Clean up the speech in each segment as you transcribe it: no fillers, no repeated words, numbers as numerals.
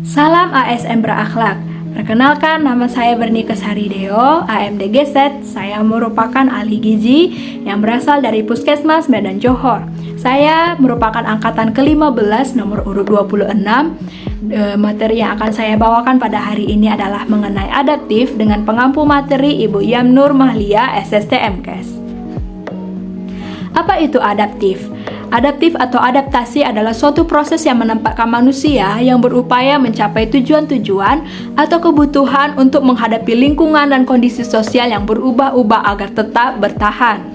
Salam ASN berakhlak. Perkenalkan, nama saya Bernika Sarideo, AMDGZ. Saya merupakan ahli gizi yang berasal dari Puskesmas Medan Johor. Saya merupakan angkatan ke-15 nomor urut 26. Materi yang akan saya bawakan pada hari ini adalah mengenai adaptif dengan pengampu materi Ibu Yam Nur Mahlia, SST MKes. Apa itu adaptif? Adaptif atau adaptasi adalah suatu proses yang menempatkan manusia yang berupaya mencapai tujuan-tujuan atau kebutuhan untuk menghadapi lingkungan dan kondisi sosial yang berubah-ubah agar tetap bertahan.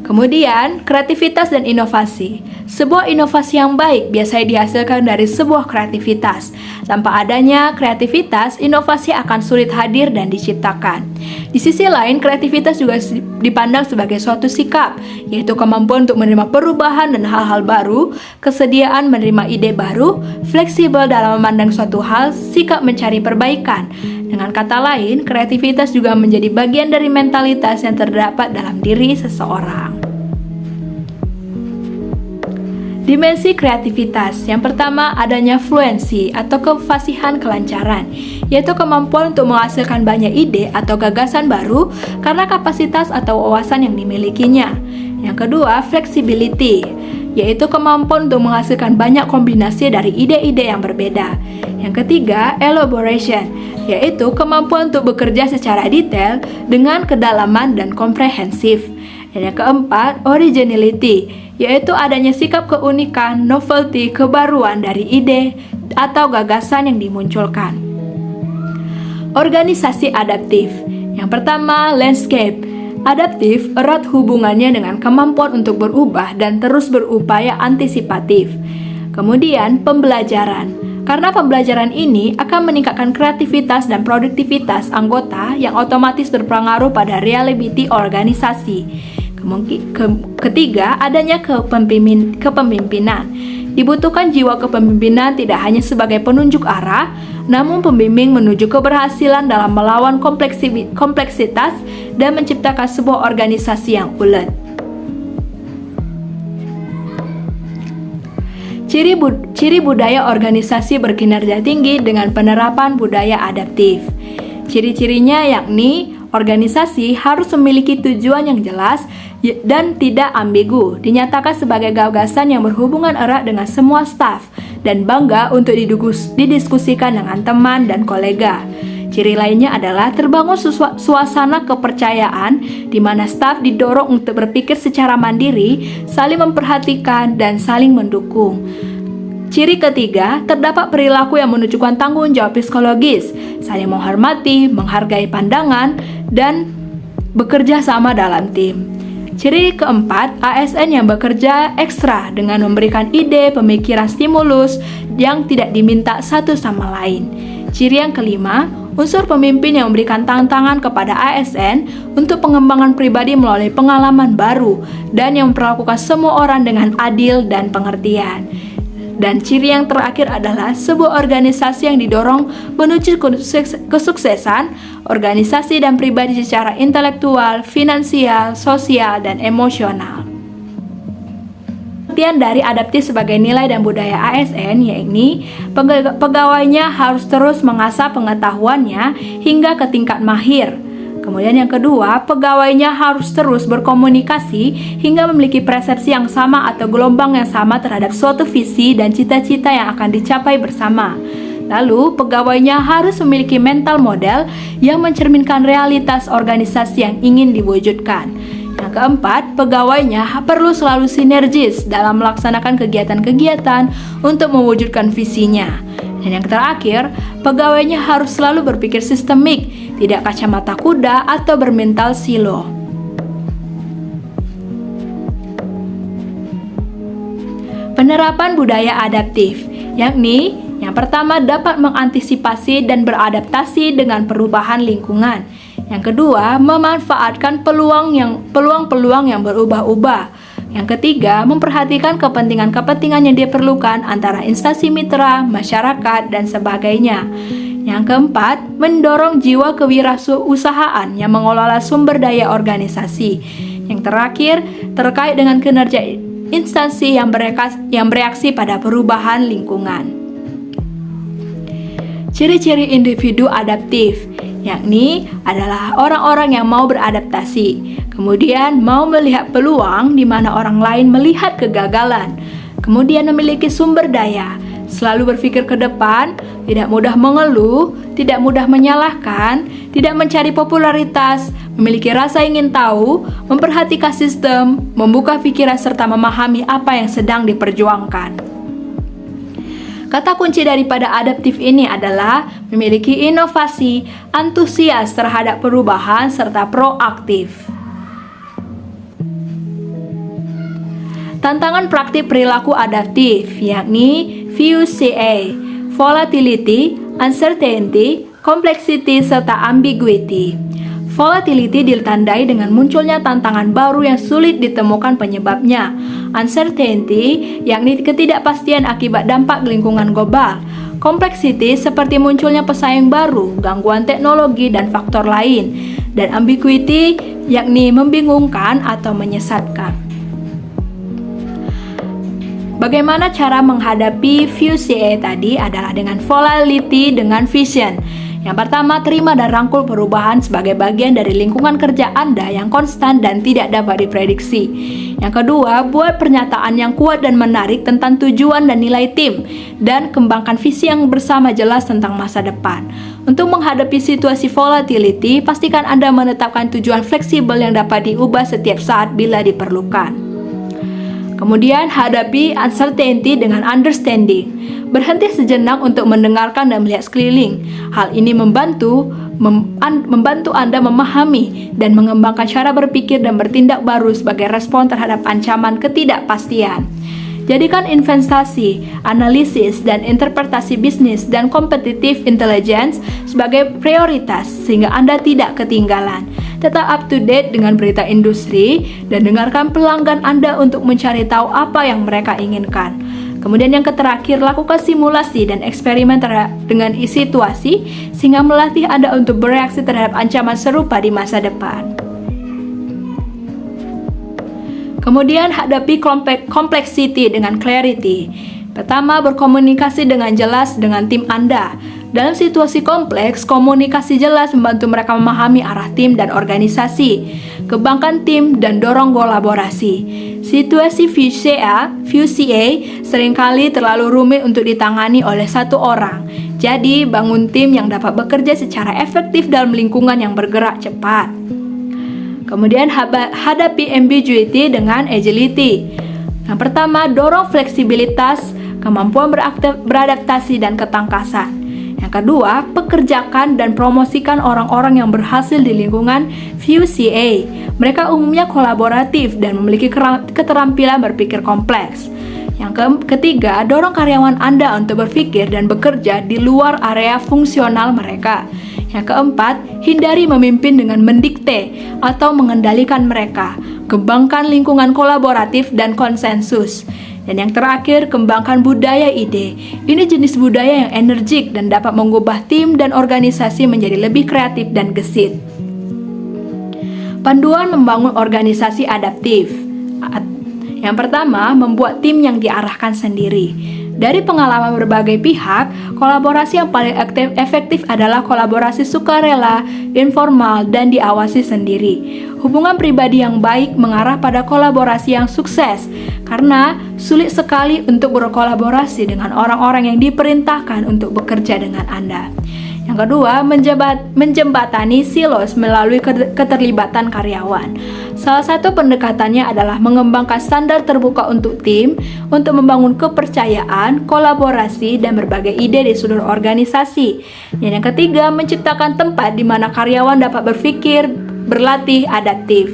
Kemudian, kreativitas dan inovasi. Sebuah inovasi yang baik biasanya dihasilkan dari sebuah kreativitas. Tanpa adanya kreativitas, inovasi akan sulit hadir dan diciptakan. Di sisi lain, kreativitas juga dipandang sebagai suatu sikap, yaitu kemampuan untuk menerima perubahan dan hal-hal baru, kesediaan menerima ide baru, fleksibel dalam memandang suatu hal, sikap mencari perbaikan. Dengan kata lain, kreativitas juga menjadi bagian dari mentalitas yang terdapat dalam diri seseorang. Dimensi kreativitas. Yang pertama, adanya fluensi atau kefasihan kelancaran, yaitu kemampuan untuk menghasilkan banyak ide atau gagasan baru karena kapasitas atau wawasan yang dimilikinya. Yang kedua, flexibility, yaitu kemampuan untuk menghasilkan banyak kombinasi dari ide-ide yang berbeda. Yang ketiga, elaboration, yaitu kemampuan untuk bekerja secara detail dengan kedalaman dan komprehensif. Dan yang keempat, originality, yaitu adanya sikap keunikan, novelty, kebaruan dari ide atau gagasan yang dimunculkan. Organisasi adaptif. Yang pertama, landscape. Adaptif erat hubungannya dengan kemampuan untuk berubah dan terus berupaya antisipatif. Kemudian, pembelajaran. Karena pembelajaran ini akan meningkatkan kreativitas dan produktivitas anggota yang otomatis berpengaruh pada reliability organisasi. Ketiga, adanya kepemimpinan. Dibutuhkan jiwa kepemimpinan tidak hanya sebagai penunjuk arah, namun pembimbing menuju keberhasilan dalam melawan kompleksitas dan menciptakan sebuah organisasi yang ulet. Ciri budaya organisasi berkinerja tinggi dengan penerapan budaya adaptif. Ciri-cirinya yakni organisasi harus memiliki tujuan yang jelas dan tidak ambigu, dinyatakan sebagai gagasan yang berhubungan erat dengan semua staf, dan bangga untuk didiskusikan dengan teman dan kolega. Ciri lainnya adalah terbangun suasana kepercayaan di mana staf didorong untuk berpikir secara mandiri, saling memperhatikan, dan saling mendukung. Ciri ketiga, terdapat perilaku yang menunjukkan tanggung jawab psikologis, saling menghormati, menghargai pandangan, dan bekerja sama dalam tim. Ciri keempat, ASN yang bekerja ekstra dengan memberikan ide, pemikiran stimulus yang tidak diminta satu sama lain. Ciri yang kelima, unsur pemimpin yang memberikan tantangan kepada ASN untuk pengembangan pribadi melalui pengalaman baru dan yang memperlakukan semua orang dengan adil dan pengertian. Dan ciri yang terakhir adalah sebuah organisasi yang didorong menuju kesuksesan organisasi dan pribadi secara intelektual, finansial, sosial, dan emosional. Pengertian dari adaptif sebagai nilai dan budaya ASN yakni pegawainya harus terus mengasah pengetahuannya hingga ke tingkat mahir. Kemudian yang kedua, pegawainya harus terus berkomunikasi hingga memiliki persepsi yang sama atau gelombang yang sama terhadap suatu visi dan cita-cita yang akan dicapai bersama. Lalu, pegawainya harus memiliki mental model yang mencerminkan realitas organisasi yang ingin diwujudkan. Yang keempat, pegawainya perlu selalu sinergis dalam melaksanakan kegiatan-kegiatan untuk mewujudkan visinya. Dan yang terakhir, pegawainya harus selalu berpikir sistemik, tidak kacamata kuda atau bermental silo. Penerapan budaya adaptif, yakni yang pertama dapat mengantisipasi dan beradaptasi dengan perubahan lingkungan. Yang kedua, memanfaatkan peluang-peluang yang berubah-ubah. Yang ketiga, memperhatikan kepentingan-kepentingan yang diperlukan antara instansi mitra, masyarakat, dan sebagainya. Yang keempat, mendorong jiwa kewirausahaan yang mengelola sumber daya organisasi. Yang terakhir, terkait dengan kinerja instansi yang bereaksi pada perubahan lingkungan. Ciri-ciri individu adaptif, yakni adalah orang-orang yang mau beradaptasi, kemudian mau melihat peluang di mana orang lain melihat kegagalan, kemudian memiliki sumber daya, selalu berpikir ke depan, tidak mudah mengeluh, tidak mudah menyalahkan, tidak mencari popularitas, memiliki rasa ingin tahu, memperhatikan sistem, membuka pikiran serta memahami apa yang sedang diperjuangkan. Kata kunci daripada adaptif ini adalah memiliki inovasi, antusias terhadap perubahan, serta proaktif. Tantangan praktik perilaku adaptif, yakni VUCA, volatility, uncertainty, complexity, serta ambiguity. Volatility ditandai dengan munculnya tantangan baru yang sulit ditemukan penyebabnya. Uncertainty, yakni ketidakpastian akibat dampak lingkungan global. Complexity seperti munculnya pesaing baru, gangguan teknologi, dan faktor lain. Dan ambiguity, yakni membingungkan atau menyesatkan. Bagaimana cara menghadapi VUCA tadi adalah dengan volatility dengan vision. Yang pertama, terima dan rangkul perubahan sebagai bagian dari lingkungan kerja Anda yang konstan dan tidak dapat diprediksi. Yang kedua, buat pernyataan yang kuat dan menarik tentang tujuan dan nilai tim, dan kembangkan visi yang bersama jelas tentang masa depan. Untuk menghadapi situasi volatility, pastikan Anda menetapkan tujuan fleksibel yang dapat diubah setiap saat bila diperlukan. Kemudian, hadapi uncertainty dengan understanding. Berhenti sejenak untuk mendengarkan dan melihat sekeliling. Hal ini membantu Anda memahami dan mengembangkan cara berpikir dan bertindak baru sebagai respon terhadap ancaman ketidakpastian. Jadikan investasi, analisis, dan interpretasi bisnis dan competitive intelligence sebagai prioritas sehingga Anda tidak ketinggalan. Tetap up to date dengan berita industri dan dengarkan pelanggan Anda untuk mencari tahu apa yang mereka inginkan. Kemudian yang terakhir, lakukan simulasi dan eksperimen dengan situasi sehingga melatih Anda untuk bereaksi terhadap ancaman serupa di masa depan. Kemudian hadapi complexity dengan clarity. Pertama, berkomunikasi dengan jelas dengan tim Anda. Dalam situasi kompleks, komunikasi jelas membantu mereka memahami arah tim dan organisasi. Kembangkan tim dan dorong kolaborasi. Situasi VUCA seringkali terlalu rumit untuk ditangani oleh satu orang. Jadi, bangun tim yang dapat bekerja secara efektif dalam lingkungan yang bergerak cepat. Kemudian hadapi ambiguity dengan agility. Yang pertama, dorong fleksibilitas, kemampuan beradaptasi, dan ketangkasan. Yang kedua, pekerjakan dan promosikan orang-orang yang berhasil di lingkungan VUCA. Mereka umumnya kolaboratif dan memiliki keterampilan berpikir kompleks. Yang ketiga, dorong karyawan Anda untuk berpikir dan bekerja di luar area fungsional mereka. Yang keempat, hindari memimpin dengan mendikte atau mengendalikan mereka. Kembangkan lingkungan kolaboratif dan konsensus. Dan yang terakhir, kembangkan budaya ide. Ini jenis budaya yang energik dan dapat mengubah tim dan organisasi menjadi lebih kreatif dan gesit. Panduan membangun organisasi adaptif. Yang pertama, membuat tim yang diarahkan sendiri. Dari pengalaman berbagai pihak, kolaborasi yang paling efektif adalah kolaborasi sukarela, informal, dan diawasi sendiri. Hubungan pribadi yang baik mengarah pada kolaborasi yang sukses, karena sulit sekali untuk berkolaborasi dengan orang-orang yang diperintahkan untuk bekerja dengan Anda. Yang kedua, menjembatani silos melalui keterlibatan karyawan. Salah satu pendekatannya adalah mengembangkan standar terbuka untuk tim, untuk membangun kepercayaan, kolaborasi, dan berbagai ide di seluruh organisasi. Dan yang ketiga, menciptakan tempat di mana karyawan dapat berpikir, berlatih, adaptif.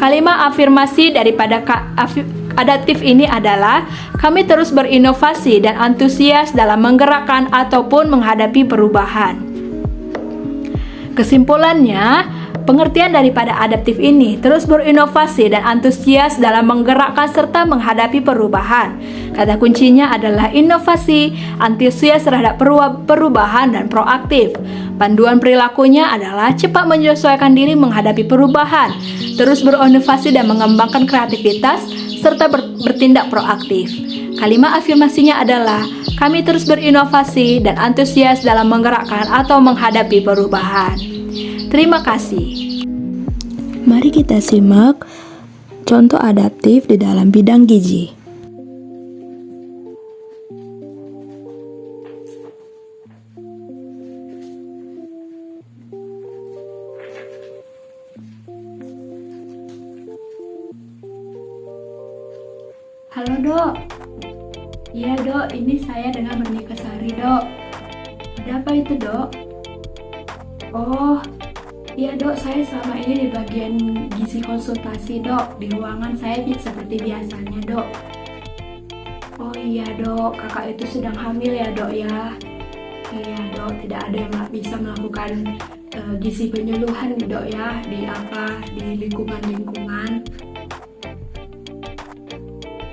Kalimat afirmasi daripada adaptif ini adalah, kami terus berinovasi dan antusias dalam menggerakkan ataupun menghadapi perubahan. Kesimpulannya, pengertian daripada adaptif ini terus berinovasi dan antusias dalam menggerakkan serta menghadapi perubahan. Kata kuncinya adalah inovasi, antusias terhadap perubahan, dan proaktif. Panduan perilakunya adalah cepat menyesuaikan diri menghadapi perubahan, terus berinovasi dan mengembangkan kreativitas, serta bertindak proaktif. Kalimat afirmasinya adalah, kami terus berinovasi dan antusias dalam menggerakkan atau menghadapi perubahan. Terima kasih. Mari kita simak contoh adaptif di dalam bidang gizi. Halo dok. Iya dok, ini saya dengan Menika Sari dok. Ada apa itu dok? Oh, iya dok, saya selama ini di bagian gizi konsultasi dok. Di ruangan saya seperti biasanya dok. Oh iya dok, kakak itu sedang hamil ya dok ya. Iya dok, tidak ada yang bisa melakukan gizi penyuluhan dok ya di lingkungan.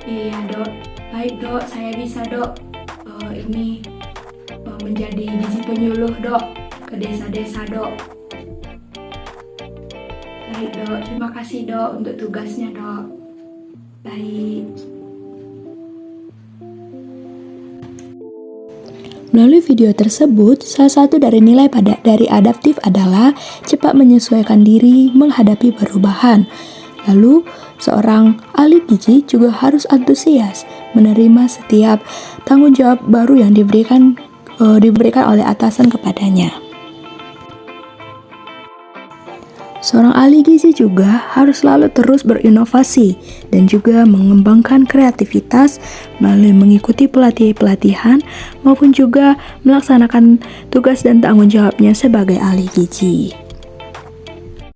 Iya dok, baik dok, saya bisa dok menjadi gizi penyuluh dok ke desa-desa dok. Baik dok, terima kasih dok untuk tugasnya dok. Baik. Melalui video tersebut, salah satu dari nilai dari adaptif adalah cepat menyesuaikan diri menghadapi perubahan. Lalu, seorang ahli gizi juga harus antusias menerima setiap tanggung jawab baru yang diberikan oleh atasan kepadanya. Seorang ahli gizi juga harus selalu terus berinovasi dan juga mengembangkan kreativitas melalui mengikuti pelatihan maupun juga melaksanakan tugas dan tanggung jawabnya sebagai ahli gizi.